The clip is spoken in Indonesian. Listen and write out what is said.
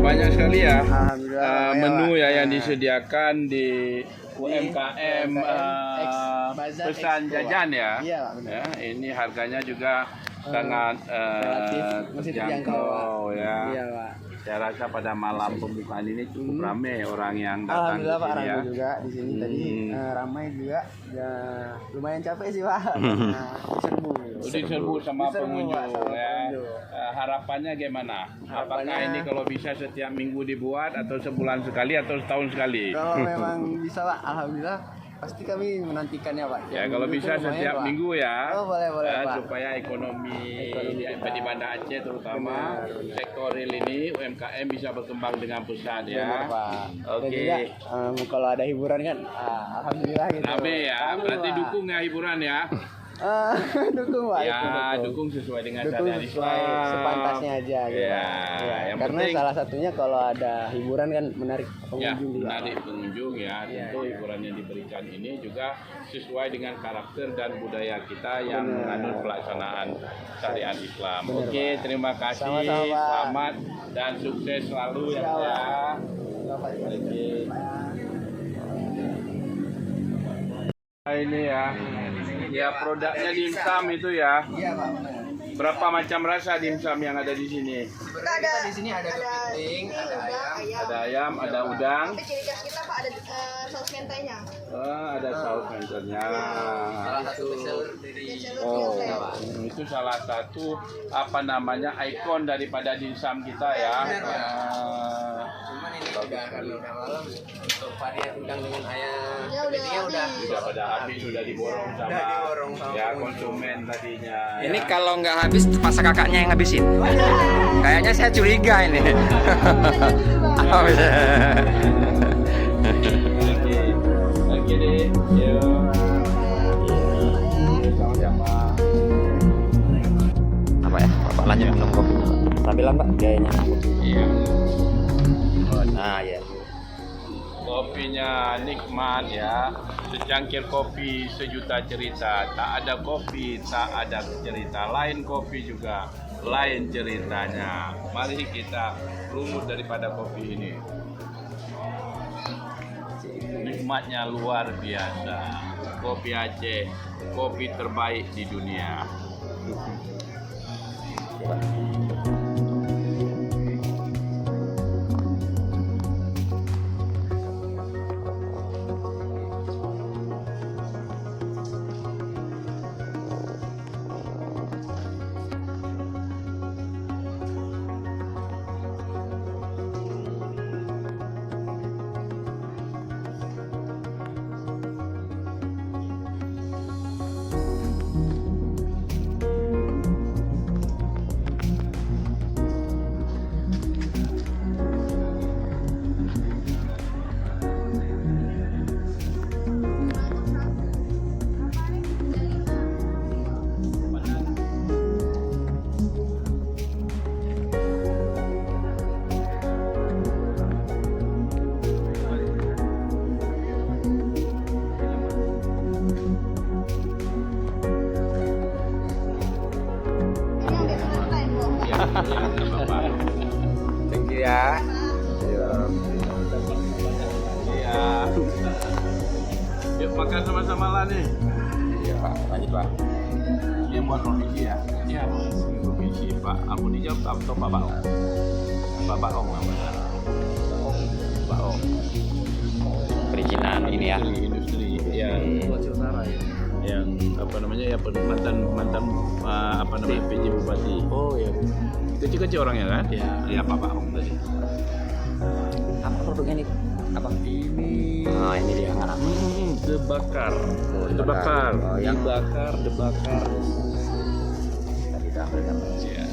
Banyak sekali ya menu yang disediakan di UMKM pesan jajan ya. Ya, ini harganya juga sangat terjangkau ya. Saya rasa pada malam pembukaan ini cukup ramai orang yang datang. Alhamdulillah Pak, ya. ramai juga di sini tadi ramai juga. Ya, lumayan capek sih Pak. Diserbu sama pengunjung ya. Harapannya gimana? Apakah ini kalau bisa setiap minggu dibuat atau sebulan sekali atau setahun sekali? Kalau memang bisa Pak, alhamdulillah pasti kami menantikannya Pak. Ya kalau bisa setiap minggu ya. Oh, boleh Pak. Supaya ekonomi di Banda Aceh terutama sektor real ini UMKM bisa berkembang dengan pesat ya. Oke. Kalau ada hiburan kan, alhamdulillah gitu. Rame ya, berarti dukung ya hiburan ya. Dukung Pak. Ya, dukung sesuai dengan syariat sesuai Islam. sepantasnya aja gitu. Ya, yang karena penting, salah satunya kalau ada hiburan kan menarik ya, pengunjung juga. menarik pengunjung ya. Tentu hiburan yang diberikan ini juga sesuai dengan karakter dan budaya kita yang menganut pelaksanaan syariat Islam. Oke, terima kasih. Sama-sama. Selamat dan sukses selalu ya. Ini ya. Ya, produknya dimsum itu ya. Iya Pak. Berapa macam rasa dimsum yang ada di sini? Kita di sini ada kepiting, ada ayam. Ada ayam, ada udang. Tapi ciri khas kita Pak ada saus mentenya. Ada saus menternya. Salah satu bestseller dari Itu salah satu ikon daripada dimsum kita ya. Cuman ini udah malam untuk varian udang dengan ayam. Ya udah Pada habis, sudah diborong sama ya konsumen tadinya. Ini kalau nggak habis masa kakaknya yang habisin. Kayaknya saya curiga ini. Oh, iya. Oke deh. Yuk. Sama-sama. Apa ya? Bapak lanjut minum kopi. Tampilan Pak, gayanya. Iya. Nah, ya. Kopinya nikmat ya, secangkir kopi sejuta cerita. Tak ada kopi, tak ada cerita. Lain kopi juga, lain ceritanya. Mari kita runut daripada kopi ini. Nikmatnya luar biasa. Kopi Aceh, kopi terbaik di dunia. Thank you ya. Iya. Yuk makan sama-sama lah nih. Iya Pak, lanjut Pak. Dia buat provisi ya? Iya. Provisi Pak. Aku dijawab atau Pak Baong? Pak Baong namanya. Pak Baong. Perizinan ini ya. Industri yang yang mantan PJ Bupati. Oh iya. Kecil-kecil orangnya kan? Iya. Pak Baong tadi. Apa produknya nih? Apa? Ini Oh, ini dia ngarang. debakar. Oh, Debakar. Oh, yang Dibakar, debakar. tadi dah ambil gambar. Ya.